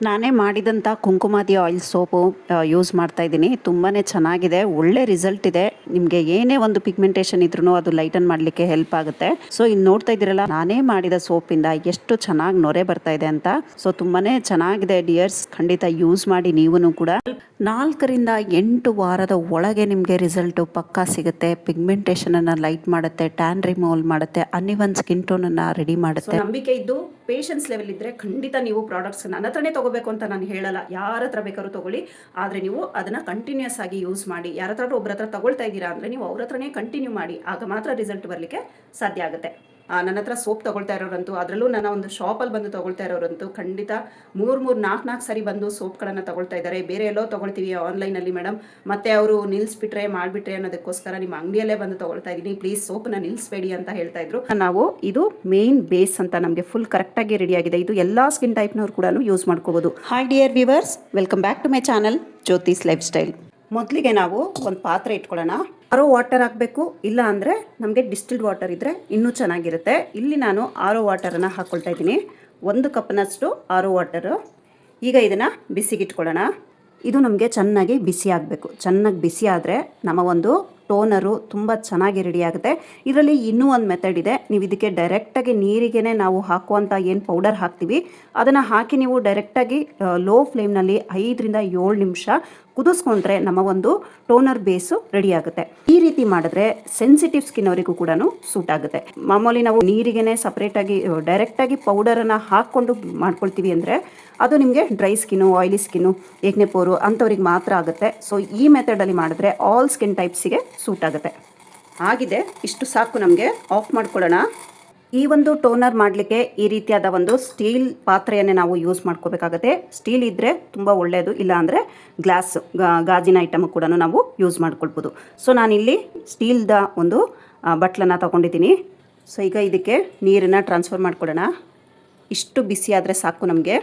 ನಾನೇ ಮಾಡಿದಂಥ Kumkumadi oil soap use ಮಾಡ್ತಾ ಇದ್ದೀನಿ. ತುಂಬಾ ಚೆನ್ನಾಗಿದೆ, ಒಳ್ಳೆ ರಿಸಲ್ಟ್ ಇದೆ. ನಿಮಗೆ ಏನೇ ಒಂದು ಪಿಗ್ಮೆಂಟೇಷನ್ ಇದ್ರೂ ಅದು ಲೈಟನ್ ಮಾಡಲಿಕ್ಕೆ ಹೆಲ್ಪ್ ಆಗುತ್ತೆ. ಸೊ ಇಲ್ಲಿ ನೋಡ್ತಾ ಇದ್ದೀರಲ್ಲ, ನಾನೇ ಮಾಡಿದ ಸೋಪಿಂದ ಎಷ್ಟು ಚೆನ್ನಾಗಿ ನೊರೆ ಬರ್ತಾ ಇದೆ ಅಂತ. ಸೊ ತುಂಬಾ ಚೆನ್ನಾಗಿದೆ ಡಿಯರ್ಸ್, ಖಂಡಿತ ಯೂಸ್ ಮಾಡಿ ನೀವು ಕೂಡ. 4 ರಿಂದ 8 ವಾರದ ಒಳಗೆ ನಿಮಗೆ ರಿಸಲ್ಟು ಪಕ್ಕಾ ಸಿಗುತ್ತೆ. ಪಿಗ್ಮೆಂಟೇಷನನ್ನು ಲೈಟ್ ಮಾಡುತ್ತೆ, ಟ್ಯಾನ್ ರಿಮೂವಲ್ ಮಾಡುತ್ತೆ, ಅನ್ಇವನ್ ಸ್ಕಿನ್ ಟೋನನ್ನು ರೆಡಿ ಮಾಡುತ್ತೆ. ನಂಬಿಕೆ ಇದ್ದು ಪೇಷನ್ಸ್ ಲೆವೆಲ್ ಇದ್ದರೆ ಖಂಡಿತ ನೀವು ಪ್ರಾಡಕ್ಟ್ಸ್ ನನ್ನ ಹತ್ರನೇ ತಗೋಬೇಕು ಅಂತ ನಾನು ಹೇಳಲ್ಲ. ಯಾರ ಹತ್ರ ಬೇಕಾದ್ರೂ ತಗೊಳ್ಳಿ, ಆದರೆ ನೀವು ಅದನ್ನು ಕಂಟಿನ್ಯೂಸ್ ಆಗಿ ಯೂಸ್ ಮಾಡಿ. ಯಾರ ಹತ್ರ ಒಬ್ಬರ ಹತ್ರ ತಗೊಳ್ತಾ ಇದ್ದೀರಾ ಅಂದರೆ ನೀವು ಅವ್ರ ಹತ್ರನೇ ಕಂಟಿನ್ಯೂ ಮಾಡಿ, ಆಗ ಮಾತ್ರ ರಿಸಲ್ಟ್ ಬರಲಿಕ್ಕೆ ಸಾಧ್ಯ ಆಗುತ್ತೆ. ನನ್ನ ಹತ್ರ ಸೋಪ್ ತಗೊಳ್ತಾ ಇರೋರಂತೂ, ಅದರಲ್ಲೂ ನನ್ನ ಒಂದು ಶಾಪಲ್ಲಿ ಬಂದು ತಗೊಳ್ತಾ ಇರೋರಂತೂ ಖಂಡಿತ 3-4 ಸರಿ ಬಂದು ಸೋಪ್ಗಳನ್ನು ತಗೊಳ್ತಾ ಇದ್ದಾರೆ. ಬೇರೆ ಎಲ್ಲೋ ತಗೊಳ್ತೀವಿ ಆನ್ಲೈನಲ್ಲಿ ಮೇಡಮ್, ಮತ್ತೆ ಅವರು ನಿಲ್ಲಿಸ್ಬಿಟ್ರೆ ಮಾಡಿಬಿಟ್ರೆ ಅನ್ನೋದಕ್ಕೋಸ್ಕರ ನಿಮ್ಮ ಅಂಗಡಿಯಲ್ಲೇ ಬಂದು ತಗೊಳ್ತಾ ಇದ್ದೀನಿ, ಪ್ಲೀಸ್ ಸೋಪನ್ನ ನಿಲ್ಲಿಸಬೇಡಿ ಅಂತ ಹೇಳ್ತಾ ಇದ್ರು. ನಾವು ಇದು ಮೇನ್ ಬೇಸ್ ಅಂತ ನಮಗೆ ಫುಲ್ ಕರೆಕ್ಟಾಗಿ ರೆಡಿ ಆಗಿದೆ. ಇದು ಎಲ್ಲ ಸ್ಕಿನ್ ಟೈಪ್ನವ್ರು ಕೂಡ ಯೂಸ್ ಮಾಡ್ಕೋಬೋದು. Hi dear viewers, welcome back to my channel Jyothis lifestyle. ಮೊದಲಿಗೆ ನಾವು ಒಂದು ಪಾತ್ರೆ ಇಟ್ಕೊಳ್ಳೋಣ. ಆರೋ ವಾಟರ್ ಹಾಕಬೇಕು, ಇಲ್ಲ ಅಂದರೆ ನಮಗೆ ಡಿಸ್ಟಿಲ್ಡ್ ವಾಟರ್ ಇದ್ದರೆ ಇನ್ನೂ ಚೆನ್ನಾಗಿರುತ್ತೆ. ಇಲ್ಲಿ ನಾನು ಆರೋ ವಾಟರನ್ನು ಹಾಕ್ಕೊಳ್ತಾ ಇದ್ದೀನಿ, 1 ಕಪ್ನಷ್ಟು ಆರೋ ವಾಟರು. ಈಗ ಇದನ್ನು ಬಿಸಿಗಿಟ್ಕೊಳ್ಳೋಣ. ಇದು ನಮಗೆ ಚೆನ್ನಾಗಿ ಬಿಸಿ ಆಗಬೇಕು. ಚೆನ್ನಾಗಿ ಬಿಸಿ ಆದರೆ ನಮ್ಮ ಒಂದು ಟೋನರು ತುಂಬ ಚೆನ್ನಾಗಿ ರೆಡಿ ಆಗುತ್ತೆ. ಇದರಲ್ಲಿ ಇನ್ನೂ ಒಂದು ಮೆಥಡ್ ಇದೆ. ನೀವು ಇದಕ್ಕೆ ಡೈರೆಕ್ಟಾಗಿ ನೀರಿಗೆ ನಾವು ಹಾಕುವಂಥ ಏನು ಪೌಡರ್ ಹಾಕ್ತೀವಿ ಅದನ್ನು ಹಾಕಿ ನೀವು ಡೈರೆಕ್ಟಾಗಿ ಲೋ ಫ್ಲೇಮ್ನಲ್ಲಿ 5 ರಿಂದ 7 ನಿಮಿಷ ಕುದಿಸ್ಕೊಂಡ್ರೆ ನಮ್ಮ ಒಂದು ಟೋನರ್ ಬೇಸು ರೆಡಿ ಆಗುತ್ತೆ. ಈ ರೀತಿ ಮಾಡಿದ್ರೆ ಸೆನ್ಸಿಟಿವ್ ಸ್ಕಿನ್ ಅವರಿಗೂ ಕೂಡ ಸೂಟ್ ಆಗುತ್ತೆ. ಮಾಮೂಲಿ ನಾವು ನೀರಿಗೆನೆ ಸಪ್ರೇಟಾಗಿ ಡೈರೆಕ್ಟಾಗಿ ಪೌಡರನ್ನು ಹಾಕ್ಕೊಂಡು ಮಾಡ್ಕೊಳ್ತೀವಿ ಅಂದರೆ ಅದು ನಿಮಗೆ ಡ್ರೈ ಸ್ಕಿನ್ನು, ಆಯಿಲಿ ಸ್ಕಿನ್ನು, ಏಕ್ನೆ ಪೋರು ಅಂಥವ್ರಿಗೆ ಮಾತ್ರ ಆಗುತ್ತೆ. ಸೊ ಈ ಮೆಥಡಲ್ಲಿ ಮಾಡಿದ್ರೆ ಆಲ್ ಸ್ಕಿನ್ ಟೈಪ್ಸಿಗೆ ಸೂಟ್ ಆಗುತ್ತೆ. ಆಗಿದೆ, ಇಷ್ಟು ಸಾಕು. ನಮಗೆ ಆಫ್ ಮಾಡ್ಕೊಳ್ಳೋಣ. ಈ ಒಂದು ಟೋನರ್ ಮಾಡಲಿಕ್ಕೆ ಈ ರೀತಿಯಾದ ಒಂದು ಸ್ಟೀಲ್ ಪಾತ್ರೆಯನ್ನೇ ನಾವು ಯೂಸ್ ಮಾಡ್ಕೋಬೇಕಾಗತ್ತೆ. ಸ್ಟೀಲ್ ಇದ್ದರೆ ತುಂಬ ಒಳ್ಳೆಯದು, ಇಲ್ಲ ಅಂದರೆ ಗ್ಲಾಸ್ ಗಾಜಿನ ಐಟಮ್ ಕೂಡ ನಾವು ಯೂಸ್ ಮಾಡ್ಕೊಳ್ಬೋದು. ಸೊ ನಾನಿಲ್ಲಿ ಸ್ಟೀಲ್ದ ಒಂದು ಬಟ್ಲನ್ನು ತೊಗೊಂಡಿದ್ದೀನಿ. ಸೊ ಈಗ ಇದಕ್ಕೆ ನೀರನ್ನು ಟ್ರಾನ್ಸ್ಫರ್ ಮಾಡ್ಕೊಳ್ಳೋಣ. ಇಷ್ಟು ಬಿಸಿ ಆದರೆ ಸಾಕು ನಮಗೆ.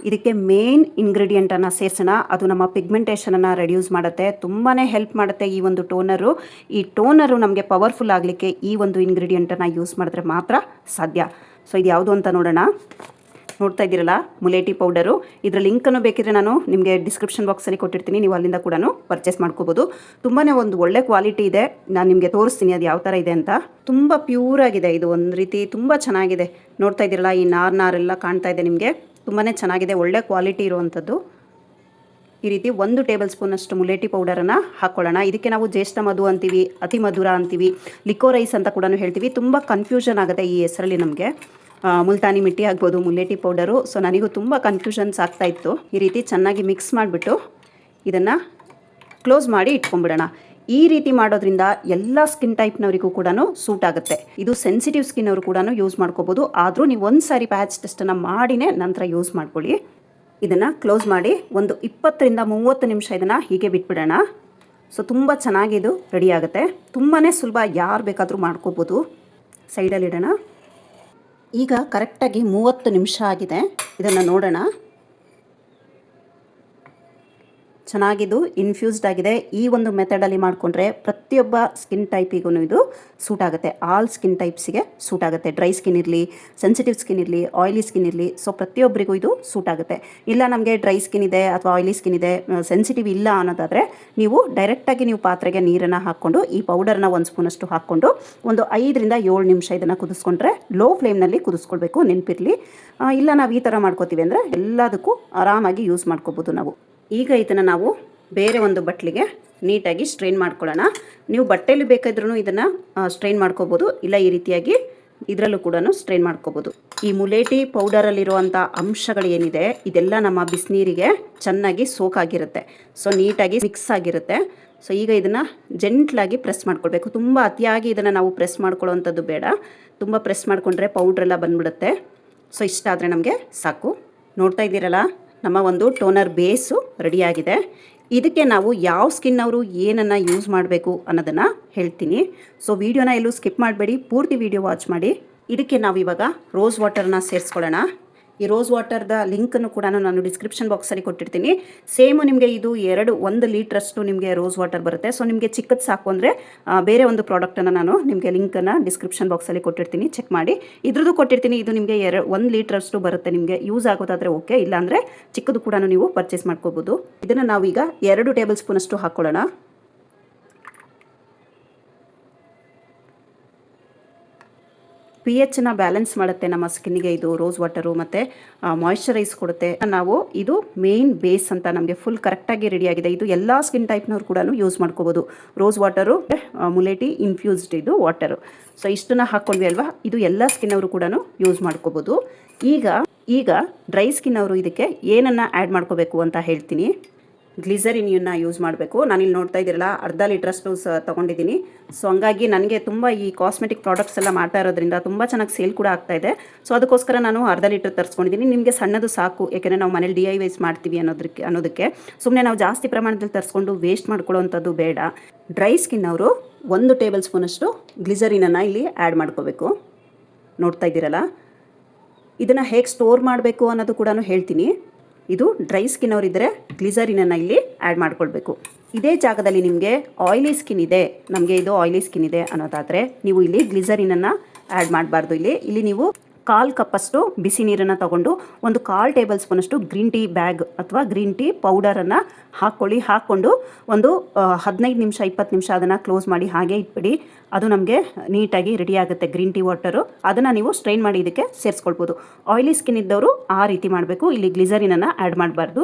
ಇದಕ್ಕೆ ಮೇನ್ ಇಂಗ್ರೀಡಿಯೆಂಟನ್ನು ಸೇರಿಸೋಣ. ಅದು ನಮ್ಮ ಪಿಗ್ಮೆಂಟೇಷನನ್ನು ರೆಡ್ಯೂಸ್ ಮಾಡುತ್ತೆ, ತುಂಬಾ ಹೆಲ್ಪ್ ಮಾಡುತ್ತೆ ಈ ಒಂದು ಟೋನರು. ಈ ಟೋನರು ನಮಗೆ ಪವರ್ಫುಲ್ ಆಗಲಿಕ್ಕೆ ಈ ಒಂದು ಇಂಗ್ರೀಡಿಯೆಂಟನ್ನು ಯೂಸ್ ಮಾಡಿದ್ರೆ ಮಾತ್ರ ಸಾಧ್ಯ. ಸೊ ಇದು ಯಾವುದು ಅಂತ ನೋಡೋಣ. ನೋಡ್ತಾ ಇದ್ದೀರಲ್ಲ, ಮುಲೇಟಿ ಪೌಡರು. ಇದರ ಲಿಂಕನ್ನು ಬೇಕಿದ್ರೆ ನಾನು ನಿಮಗೆ ಡಿಸ್ಕ್ರಿಪ್ಷನ್ ಬಾಕ್ಸಲ್ಲಿ ಕೊಟ್ಟಿರ್ತೀನಿ, ನೀವು ಅಲ್ಲಿಂದ ಕೂಡ ಪರ್ಚೇಸ್ ಮಾಡ್ಕೋಬೋದು. ತುಂಬಾ ಒಂದು ಒಳ್ಳೆ ಕ್ವಾಲಿಟಿ ಇದೆ. ನಾನು ನಿಮಗೆ ತೋರಿಸ್ತೀನಿ ಅದು ಯಾವ ಥರ ಇದೆ ಅಂತ. ತುಂಬ ಪ್ಯೂರ್ ಆಗಿದೆ ಇದು, ಒಂದು ರೀತಿ ತುಂಬ ಚೆನ್ನಾಗಿದೆ. ನೋಡ್ತಾ ಇದ್ದೀರಲ್ಲ, ಈ ನಾರೆಲ್ಲ ಕಾಣ್ತಾ ಇದೆ ನಿಮಗೆ, ತುಂಬಾ ಚೆನ್ನಾಗಿದೆ, ಒಳ್ಳೆ ಕ್ವಾಲಿಟಿ ಇರುವಂಥದ್ದು. ಈ ರೀತಿ 1 ಟೇಬಲ್ ಸ್ಪೂನಷ್ಟು ಮುಲೇಟಿ ಪೌಡರನ್ನು ಹಾಕ್ಕೊಳ್ಳೋಣ. ಇದಕ್ಕೆ ನಾವು ಜ್ಯೇಷ್ಠ ಮಧು ಅಂತೀವಿ, ಅತಿ ಮಧುರ ಅಂತೀವಿ, ಲಿಕೋರೈಸ್ ಅಂತ ಕೂಡ ಹೇಳ್ತೀವಿ. ತುಂಬ ಕನ್ಫ್ಯೂಷನ್ ಆಗುತ್ತೆ ಈ ಹೆಸರಲ್ಲಿ ನಮಗೆ. ಮುಲ್ತಾನಿ ಮಿಟ್ಟಿ ಆಗ್ಬೋದು, ಮುಲೇಟಿ ಪೌಡರು. ಸೊ ನನಗೂ ತುಂಬ ಕನ್ಫ್ಯೂಷನ್ಸ್ ಆಗ್ತಾಯಿತ್ತು. ಈ ರೀತಿ ಚೆನ್ನಾಗಿ ಮಿಕ್ಸ್ ಮಾಡಿಬಿಟ್ಟು ಇದನ್ನು ಕ್ಲೋಸ್ ಮಾಡಿ ಇಟ್ಕೊಂಡ್ಬಿಡೋಣ. ಈ ರೀತಿ ಮಾಡೋದ್ರಿಂದ ಎಲ್ಲ ಸ್ಕಿನ್ ಟೈಪ್ನವರಿಗೂ ಕೂಡ ಸೂಟ್ ಆಗುತ್ತೆ. ಇದು ಸೆನ್ಸಿಟಿವ್ ಸ್ಕಿನ್ ಅವರು ಕೂಡ ಯೂಸ್ ಮಾಡ್ಕೋಬೋದು. ಆದರೂ ನೀವು ಒಂದು ಸಾರಿ ಪ್ಯಾಚ್ ಟೆಸ್ಟನ್ನು ಮಾಡಿನೇ ನಂತರ ಯೂಸ್ ಮಾಡ್ಕೊಳ್ಳಿ. ಇದನ್ನು ಕ್ಲೋಸ್ ಮಾಡಿ ಒಂದು 20 ರಿಂದ 30 ನಿಮಿಷ ಇದನ್ನು ಹೀಗೆ ಬಿಟ್ಬಿಡೋಣ. ಸೊ ತುಂಬ ಚೆನ್ನಾಗಿ ಇದು ರೆಡಿ ಆಗುತ್ತೆ. ತುಂಬಾ ಸುಲಭ, ಯಾರು ಬೇಕಾದರೂ ಮಾಡ್ಕೋಬೋದು. ಸೈಡಲ್ಲಿಡೋಣ. ಈಗ ಕರೆಕ್ಟಾಗಿ 30 ನಿಮಿಷ ಆಗಿದೆ. ಇದನ್ನು ನೋಡೋಣ. ಚೆನ್ನಾಗಿದ್ದು ಇನ್ಫ್ಯೂಸ್ಡ್ ಆಗಿದೆ. ಈ ಒಂದು ಮೆಥಡಲ್ಲಿ ಮಾಡಿಕೊಂಡ್ರೆ ಪ್ರತಿಯೊಬ್ಬ ಸ್ಕಿನ್ ಟೈಪಿಗೂ ಇದು ಸೂಟ್ ಆಗುತ್ತೆ. ಆಲ್ ಸ್ಕಿನ್ ಟೈಪ್ಸಿಗೆ ಸೂಟ್ ಆಗುತ್ತೆ. ಡ್ರೈ ಸ್ಕಿನ್ ಇರಲಿ, ಸೆನ್ಸಿಟಿವ್ ಸ್ಕಿನ್ ಇರಲಿ, ಆಯಿಲಿ ಸ್ಕಿನ್ ಇರಲಿ, ಸೊ ಪ್ರತಿಯೊಬ್ಬರಿಗೂ ಇದು ಸೂಟ್ ಆಗುತ್ತೆ. ಇಲ್ಲ ನಮಗೆ ಡ್ರೈ ಸ್ಕಿನ್ ಇದೆ ಅಥವಾ ಆಯಿಲಿ ಸ್ಕಿನ್ ಇದೆ, ಸೆನ್ಸಿಟಿವ್ ಇಲ್ಲ ಅನ್ನೋದಾದರೆ ನೀವು ಡೈರೆಕ್ಟಾಗಿ ನೀವು ಪಾತ್ರೆಗೆ ನೀರನ್ನು ಹಾಕ್ಕೊಂಡು ಈ ಪೌಡರ್ನ 1 ಸ್ಪೂನಷ್ಟು ಹಾಕ್ಕೊಂಡು ಒಂದು 5 ರಿಂದ 7 ನಿಮಿಷ ಇದನ್ನು ಕುದಿಸ್ಕೊಂಡ್ರೆ, ಲೋ ಫ್ಲೇಮ್ನಲ್ಲಿ ಕುದಿಸ್ಕೊಳ್ಬೇಕು, ನೆನಪಿರಲಿ. ಇಲ್ಲ ನಾವು ಈ ಥರ ಮಾಡ್ಕೋತೀವಿ ಅಂದರೆ ಎಲ್ಲದಕ್ಕೂ ಆರಾಮಾಗಿ ಯೂಸ್ ಮಾಡ್ಕೋಬೋದು ನಾವು. ಈಗ ಇದನ್ನು ನಾವು ಬೇರೆ ಒಂದು ಬಟ್ಲಿಗೆ ನೀಟಾಗಿ ಸ್ಟ್ರೈನ್ ಮಾಡ್ಕೊಳ್ಳೋಣ. ನೀವು ಬಟ್ಟೆಯಲ್ಲಿ ಬೇಕಾದ್ರೂ ಇದನ್ನು ಸ್ಟ್ರೈನ್ ಮಾಡ್ಕೋಬೋದು, ಇಲ್ಲ ಈ ರೀತಿಯಾಗಿ ಇದರಲ್ಲೂ ಕೂಡ ಸ್ಟ್ರೈನ್ ಮಾಡ್ಕೋಬೋದು. ಈ ಮುಲೇಟಿ ಪೌಡರಲ್ಲಿರುವಂಥ ಅಂಶಗಳು ಏನಿದೆ ಇದೆಲ್ಲ ನಮ್ಮ ಬಿಸಿನೀರಿಗೆ ಚೆನ್ನಾಗಿ ಸೋಕಾಗಿರುತ್ತೆ. ಸೊ ನೀಟಾಗಿ ಮಿಕ್ಸ್ ಆಗಿರುತ್ತೆ. ಸೊ ಈಗ ಇದನ್ನು ಜೆಂಟ್ಲಾಗಿ ಪ್ರೆಸ್ ಮಾಡ್ಕೊಳ್ಬೇಕು. ತುಂಬ ಅತಿಯಾಗಿ ಇದನ್ನು ನಾವು ಪ್ರೆಸ್ ಮಾಡ್ಕೊಳ್ಳೋವಂಥದ್ದು ಬೇಡ. ತುಂಬ ಪ್ರೆಸ್ ಮಾಡಿಕೊಂಡ್ರೆ ಪೌಡ್ರೆಲ್ಲ ಬಂದ್ಬಿಡುತ್ತೆ. ಸೊ ಇಷ್ಟ ಆದರೆ ನಮಗೆ ಸಾಕು. ನೋಡ್ತಾ ಇದ್ದೀರಲ್ಲ, ನಮ್ಮ ಒಂದು ಟೋನರ್ ಬೇಸು ರೆಡಿಯಾಗಿದೆ. ಇದಕ್ಕೆ ನಾವು ಯಾವ ಸ್ಕಿನ್ ಅವರು ಏನನ್ನು ಯೂಸ್ ಮಾಡಬೇಕು ಅನ್ನೋದನ್ನು ಹೇಳ್ತೀನಿ. ಸೊ ವಿಡಿಯೋನ ಎಲ್ಲೂ ಸ್ಕಿಪ್ ಮಾಡಬೇಡಿ, ಪೂರ್ತಿ ವಿಡಿಯೋ ವಾಚ್ ಮಾಡಿ. ಇದಕ್ಕೆ ನಾವು ಇವಾಗ ರೋಸ್ ವಾಟರ್ನ ಸೇರಿಸ್ಕೊಳ್ಳೋಣ. ಈ ರೋಸ್ ವಾಟರ್ದ ಲಿಂಕನ್ನು ಕೂಡ ನಾನು ಡಿಸ್ಕ್ರಿಪ್ಷನ್ ಬಾಕ್ಸಲ್ಲಿ ಕೊಟ್ಟಿರ್ತೀನಿ. ಸೇಮು ನಿಮಗೆ ಇದು 1 ಲೀಟ್ರಷ್ಟು ನಿಮಗೆ ರೋಸ್ ವಾಟರ್ ಬರುತ್ತೆ. ಸೊ ನಿಮಗೆ ಚಿಕ್ಕದು ಸಾಕು ಅಂದರೆ ಬೇರೆ ಒಂದು ಪ್ರಾಡಕ್ಟನ್ನು ನಾನು ನಿಮಗೆ ಲಿಂಕನ್ನು ಡಿಸ್ಕ್ರಿಪ್ಷನ್ ಬಾಕ್ಸಲ್ಲಿ ಕೊಟ್ಟಿರ್ತೀನಿ, ಚೆಕ್ ಮಾಡಿ. ಇದ್ರದ್ದು ಕೊಟ್ಟಿರ್ತೀನಿ. ಇದು ನಿಮಗೆ 1 ಲೀಟ್ರಷ್ಟು ಬರುತ್ತೆ. ನಿಮಗೆ ಯೂಸ್ ಆಗೋದಾದರೆ ಓಕೆ, ಇಲ್ಲಾಂದರೆ ಚಿಕ್ಕದು ಕೂಡ ನೀವು ಪರ್ಚೇಸ್ ಮಾಡ್ಕೋಬೋದು. ಇದನ್ನು ನಾವೀಗ 2 ಟೇಬಲ್ ಸ್ಪೂನಷ್ಟು ಹಾಕ್ಕೊಳ್ಳೋಣ. pH ಬ್ಯಾಲೆನ್ಸ್ ಮಾಡುತ್ತೆ ನಮ್ಮ ಸ್ಕಿನ್ನಿಗೆ ಇದು ರೋಸ್ ವಾಟರು, ಮತ್ತು ಮಾಯಿಶ್ಚರೈಸ್ ಕೊಡುತ್ತೆ. ನಾವು ಇದು ಮೇನ್ ಬೇಸ್ ಅಂತ ನಮಗೆ ಫುಲ್ ಕರೆಕ್ಟಾಗಿ ರೆಡಿಯಾಗಿದೆ. ಇದು ಎಲ್ಲ ಸ್ಕಿನ್ ಟೈಪ್ನವ್ರು ಕೂಡ ಯೂಸ್ ಮಾಡ್ಕೋಬೋದು. ರೋಸ್ ವಾಟರು ಮುಲೇಟಿ ಇನ್ಫ್ಯೂಸ್ಡ್ ಇದು ವಾಟರು. ಸೊ ಇಷ್ಟನ್ನ ಹಾಕ್ಕೊಂಡ್ವಿ ಅಲ್ವಾ, ಇದು ಎಲ್ಲ ಸ್ಕಿನ್ ಅವರು ಕೂಡ ಯೂಸ್ ಮಾಡ್ಕೋಬೋದು. ಈಗ ಡ್ರೈ ಸ್ಕಿನ್ ಅವರು ಇದಕ್ಕೆ ಏನನ್ನು ಆ್ಯಡ್ ಮಾಡ್ಕೋಬೇಕು ಅಂತ ಹೇಳ್ತೀನಿ. ಗ್ಲಿಸರಿನನ್ನು ಯೂಸ್ ಮಾಡಬೇಕು. ನಾನಿಲ್ಲಿ ನೋಡ್ತಾ ಇದ್ದೀರಲ್ಲ, ಅರ್ಧ ಲೀಟ್ರಷ್ಟು ತೊಗೊಂಡಿದ್ದೀನಿ. ಸೊ ಹಂಗಾಗಿ ನನಗೆ ತುಂಬ ಈ ಕಾಸ್ಮೆಟಿಕ್ ಪ್ರಾಡಕ್ಟ್ಸ್ ಎಲ್ಲ ಮಾಡ್ತಾ ಇರೋದ್ರಿಂದ ತುಂಬ ಚೆನ್ನಾಗಿ ಸೇಲ್ ಕೂಡ ಆಗ್ತಾಯಿದೆ. ಸೊ ಅದಕ್ಕೋಸ್ಕರ ನಾನು ಅರ್ಧ ಲೀಟ್ರ್ ತರಿಸ್ಕೊಂಡಿದ್ದೀನಿ. ನಿಮಗೆ ಸಣ್ಣದು ಸಾಕು, ಯಾಕೆಂದರೆ ನಾವು ಮನೇಲಿ DIYs ಮಾಡ್ತೀವಿ ಅನ್ನೋದಕ್ಕೆ ಸುಮ್ಮನೆ ನಾವು ಜಾಸ್ತಿ ಪ್ರಮಾಣದಲ್ಲಿ ತರಿಸ್ಕೊಂಡು ವೇಸ್ಟ್ ಮಾಡ್ಕೊಳ್ಳೋವಂಥದ್ದು ಬೇಡ. ಡ್ರೈ ಸ್ಕಿನ್ ಅವರು 1 ಟೇಬಲ್ ಸ್ಪೂನಷ್ಟು ಗ್ಲಿಸರಿನನ್ನು ಇಲ್ಲಿ ಆ್ಯಡ್ ಮಾಡ್ಕೋಬೇಕು. ನೋಡ್ತಾ ಇದ್ದೀರಲ್ಲ, ಇದನ್ನು ಹೇಗೆ ಸ್ಟೋರ್ ಮಾಡಬೇಕು ಅನ್ನೋದು ಕೂಡ ಹೇಳ್ತೀನಿ. ಇದು ಡ್ರೈ ಸ್ಕಿನ್ ಅವರಿದ್ದರೆ ಗ್ಲಿಸರಿನನ್ನು ಇಲ್ಲಿ ಆ್ಯಡ್ ಮಾಡ್ಕೊಳ್ಬೇಕು. ಇದೇ ಜಾಗದಲ್ಲಿ ನಿಮಗೆ ಆಯಿಲಿ ಸ್ಕಿನ್ ಇದೆ, ನಮಗೆ ಇದು ಆಯಿಲಿ ಸ್ಕಿನ್ ಇದೆ ಅನ್ನೋದಾದರೆ ನೀವು ಇಲ್ಲಿ ಗ್ಲಿಸರಿನನ್ನು ಆ್ಯಡ್ ಮಾಡಬಾರ್ದು. ಇಲ್ಲಿ ನೀವು 1/4 ಕಪ್ಪಷ್ಟು ಬಿಸಿ ನೀರನ್ನು ತಗೊಂಡು 1/4 ಟೇಬಲ್ ಸ್ಪೂನಷ್ಟು ಗ್ರೀನ್ ಟೀ ಬ್ಯಾಗ್ ಅಥವಾ ಗ್ರೀನ್ ಟೀ ಪೌಡರನ್ನು ಹಾಕ್ಕೊಂಡು ಒಂದು 15 ನಿಮಿಷ 20 ನಿಮಿಷ ಅದನ್ನು ಕ್ಲೋಸ್ ಮಾಡಿ ಹಾಗೆ ಇಟ್ಬಿಡಿ. ಅದು ನಮಗೆ ನೀಟಾಗಿ ರೆಡಿ ಆಗುತ್ತೆ ಗ್ರೀನ್ ಟೀ ವಾಟರು. ಅದನ್ನು ನೀವು ಸ್ಟ್ರೈನ್ ಮಾಡಿ ಇದಕ್ಕೆ ಸೇರಿಸ್ಕೊಳ್ಬೋದು. ಆಯಿಲಿ ಸ್ಕಿನ್ ಇದ್ದವರು ಆ ರೀತಿ ಮಾಡಬೇಕು. ಇಲ್ಲಿ ಗ್ಲಿಸರಿನನ್ನು ಆ್ಯಡ್ ಮಾಡಬಾರ್ದು.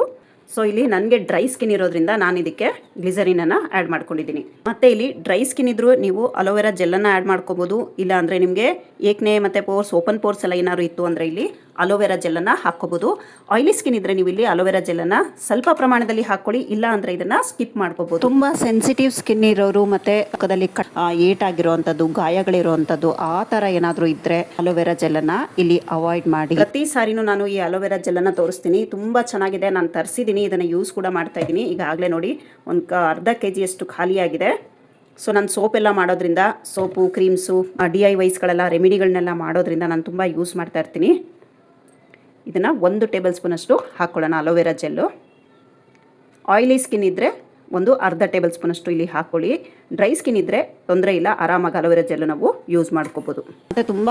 ಸೊ ಇಲ್ಲಿ ನನಗೆ ಡ್ರೈ ಸ್ಕಿನ್ ಇರೋದ್ರಿಂದ ನಾನು ಇದಕ್ಕೆ ಗ್ಲಿಸರಿನನ್ನು ಆ್ಯಡ್ ಮಾಡ್ಕೊಂಡಿದ್ದೀನಿ. ಮತ್ತು ಇಲ್ಲಿ ಡ್ರೈ ಸ್ಕಿನ್ ಇದ್ದರೂ ನೀವು ಅಲೋವೆರಾ ಜೆಲ್ಲನ್ನು ಆ್ಯಡ್ ಮಾಡ್ಕೋಬೋದು. ಇಲ್ಲ ಅಂದರೆ ನಿಮಗೆ ಏಕ್ನೆ ಮತ್ತು ಓಪನ್ ಪೋರ್ಸ್ ಎಲ್ಲ ಏನಾದ್ರು ಇತ್ತು ಅಂದರೆ ಇಲ್ಲಿ ಅಲೋವೆರಾ ಜೆಲ್ಲನ್ನು ಹಾಕ್ಕೋಬೋದು. ಆಯಿಲಿ ಸ್ಕಿನ್ ಇದ್ದರೆ ನೀವು ಇಲ್ಲಿ ಅಲೋವೆರಾ ಜೆಲ್ಲನ್ನು ಸ್ವಲ್ಪ ಪ್ರಮಾಣದಲ್ಲಿ ಹಾಕ್ಕೊಳ್ಳಿ, ಇಲ್ಲ ಅಂದರೆ ಇದನ್ನು ಸ್ಕಿಪ್ ಮಾಡ್ಕೋಬೋದು. ತುಂಬ ಸೆನ್ಸಿಟಿವ್ ಸ್ಕಿನ್ ಇರೋರು ಮತ್ತು ಪಕ್ಕದಲ್ಲಿ ಏಟಾಗಿರೋವಂಥದ್ದು, ಗಾಯಗಳಿರೋವಂಥದ್ದು ಆ ಥರ ಏನಾದರೂ ಇದ್ದರೆ ಅಲೋವೆರಾ ಜೆಲ್ಲನ್ನು ಇಲ್ಲಿ ಅವಾಯ್ಡ್ ಮಾಡಿ. ಪ್ರತಿ ಸಾರಿನೂ ನಾನು ಈ ಅಲೋವೆರಾ ಜೆಲ್ಲನ್ನು ತೋರಿಸ್ತೀನಿ. ತುಂಬ ಚೆನ್ನಾಗಿದೆ, ನಾನು ತರಿಸಿದ್ದೀನಿ, ಇದನ್ನು ಯೂಸ್ ಕೂಡ ಮಾಡ್ತಾ ಇದ್ದೀನಿ. ಈಗಾಗಲೇ ನೋಡಿ ಅರ್ಧ kg ಖಾಲಿಯಾಗಿದೆ. ಸೊ ನಾನು ಸೋಪೆಲ್ಲ ಮಾಡೋದ್ರಿಂದ, ಸೋಪು ಕ್ರೀಮ್ಸು DIYಸ್ಗಳೆಲ್ಲ ರೆಮಿಡಿಗಳನ್ನೆಲ್ಲ ಮಾಡೋದ್ರಿಂದ ನಾನು ತುಂಬ ಯೂಸ್ ಮಾಡ್ತಾ ಇರ್ತೀನಿ. ಇದನ್ನು 1 ಟೇಬಲ್ ಸ್ಪೂನಷ್ಟು ಹಾಕ್ಕೊಳ್ಳೋಣ ಅಲೋವೆರಾ ಜೆಲ್ಲು. ಆಯಿಲಿ ಸ್ಕಿನ್ ಇದ್ದರೆ ಒಂದು ಅರ್ಧ ಟೇಬಲ್ ಸ್ಪೂನಷ್ಟು ಇಲ್ಲಿ ಹಾಕ್ಕೊಳ್ಳಿ. ಡ್ರೈ ಸ್ಕಿನ್ ಇದ್ದರೆ ತೊಂದರೆ ಇಲ್ಲ, ಆರಾಮಾಗಿ ಅಲೋವೆರಾ ಜೆಲ್ಲು ನಾವು ಯೂಸ್ ಮಾಡ್ಕೋಬೋದು. ಮತ್ತು ತುಂಬ